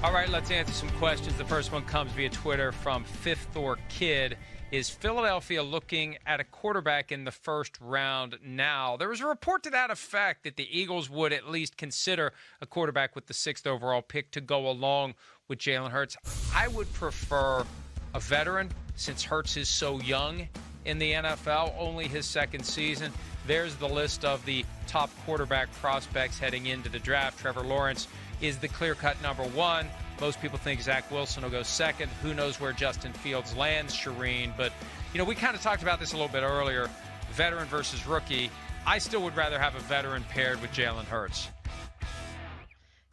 All right, let's answer some questions. The first one comes via Twitter from Fifth Thor Kid. Is Philadelphia looking at a quarterback in the first round now? There was a report to that effect that the Eagles would at least consider a quarterback with the 6th overall pick to go along with Jalen Hurts. I would prefer a veteran since Hurts is so young in the NFL, only his 2nd season. There's the list of the top quarterback prospects heading into the draft. Trevor Lawrence is the clear-cut number 1. Most people think Zach Wilson will go 2nd. Who knows where Justin Fields lands, Charean? But, we kind of talked about this a little bit earlier, veteran versus rookie. I still would rather have a veteran paired with Jalen Hurts.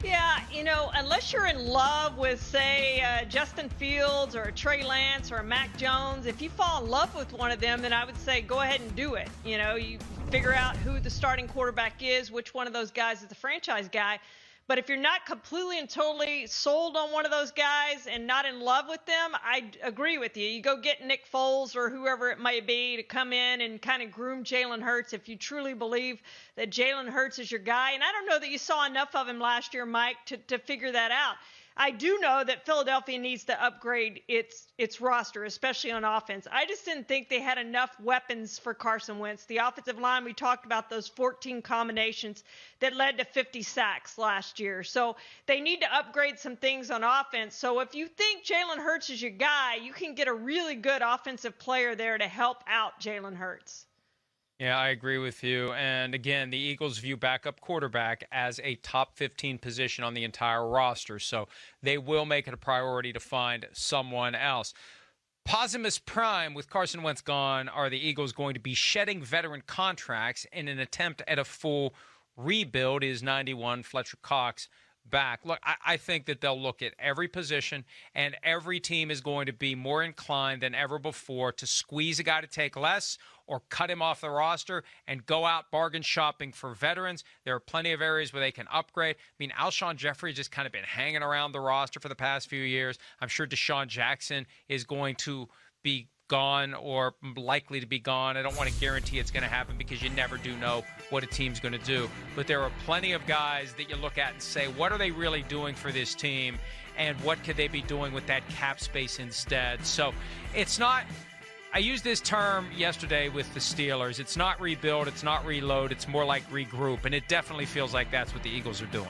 Yeah, unless you're in love with, say, Justin Fields or a Trey Lance or a Mac Jones, if you fall in love with one of them, then I would say go ahead and do it. You figure out who the starting quarterback is, which one of those guys is the franchise guy. But if you're not completely and totally sold on one of those guys and not in love with them, I agree with you. You go get Nick Foles or whoever it may be to come in and kind of groom Jalen Hurts if you truly believe that Jalen Hurts is your guy. And I don't know that you saw enough of him last year, Mike, to figure that out. I do know that Philadelphia needs to upgrade its roster, especially on offense. I just didn't think they had enough weapons for Carson Wentz. The offensive line, we talked about those 14 combinations that led to 50 sacks last year. So they need to upgrade some things on offense. So if you think Jalen Hurts is your guy, you can get a really good offensive player there to help out Jalen Hurts. Yeah, I agree with you. And again, the Eagles view backup quarterback as a top 15 position on the entire roster. So they will make it a priority to find someone else. Posimus Prime, with Carson Wentz gone, are the Eagles going to be shedding veteran contracts in an attempt at a full rebuild? Is 91 Fletcher Cox back? Look, I think that they'll look at every position, and every team is going to be more inclined than ever before to squeeze a guy to take less or cut him off the roster and go out bargain shopping for veterans. There are plenty of areas where they can upgrade. I mean, Alshon Jeffrey has just kind of been hanging around the roster for the past few years. I'm sure Deshaun Jackson is going to be gone or likely to be gone. I don't want to guarantee it's going to happen because you never do know what a team's going to do. But there are plenty of guys that you look at and say, what are they really doing for this team? And what could they be doing with that cap space instead? So it's not, I used this term yesterday with the Steelers. It's not rebuild, it's not reload, it's more like regroup. And it definitely feels like that's what the Eagles are doing.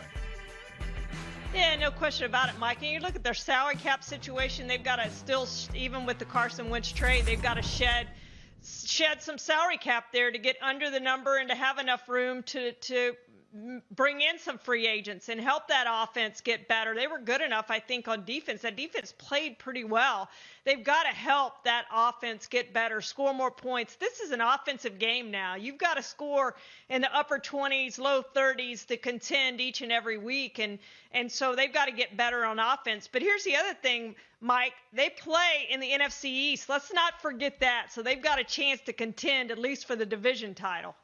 Yeah, no question about it, Mike. And you look at their salary cap situation, they've got to still, even with the Carson Wentz trade, they've got to shed some salary cap there to get under the number and to have enough room to bring in some free agents and help that offense get better. They were good enough, I think, on defense. That defense played pretty well. They've got to help that offense get better, score more points. This is an offensive game now. You've got to score in the upper 20s, low 30s to contend each and every week. And so they've got to get better on offense. But here's the other thing, Mike. They play in the NFC East. Let's not forget that. So they've got a chance to contend, at least for the division title.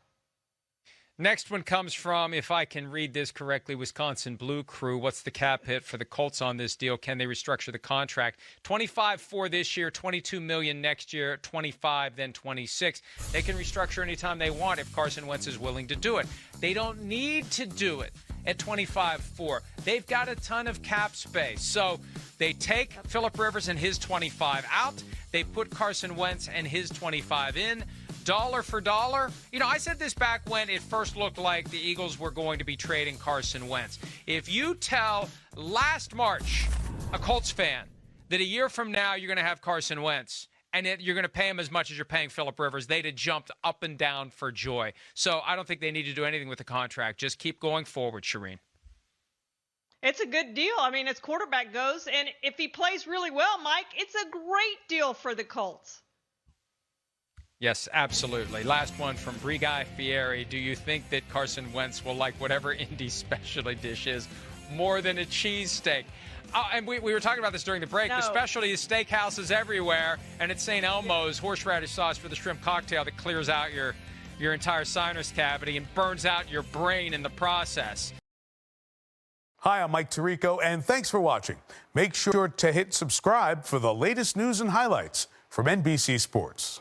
Next one comes from, if I can read this correctly, Wisconsin Blue Crew. What's the cap hit for the Colts on this deal? Can they restructure the contract? 25 for this year, 22 million next year, 25, then 26. They can restructure anytime they want if Carson Wentz is willing to do it. They don't need to do it at 25-4. They've got a ton of cap space. So they take Phillip Rivers and his 25 out. They put Carson Wentz and his 25 in. Dollar for dollar. I said this back when it first looked like the Eagles were going to be trading Carson Wentz. If you tell last March a Colts fan that a year from now you're going to have Carson Wentz and you're going to pay him as much as you're paying Phillip Rivers, they'd have jumped up and down for joy. So I don't think they need to do anything with the contract. Just keep going forward, Charean. It's a good deal. I mean, as quarterback goes, and if he plays really well, Mike, it's a great deal for the Colts. Yes, absolutely. Last one from Brigai Fieri. Do you think that Carson Wentz will like whatever Indy specialty dish is more than a cheesesteak? And we were talking about this during the break. No. The specialty is steakhouses everywhere, and it's St. Elmo's horseradish sauce for the shrimp cocktail that clears out your entire sinus cavity and burns out your brain in the process. Hi, I'm Mike Tirico, and thanks for watching. Make sure to hit subscribe for the latest news and highlights from NBC Sports.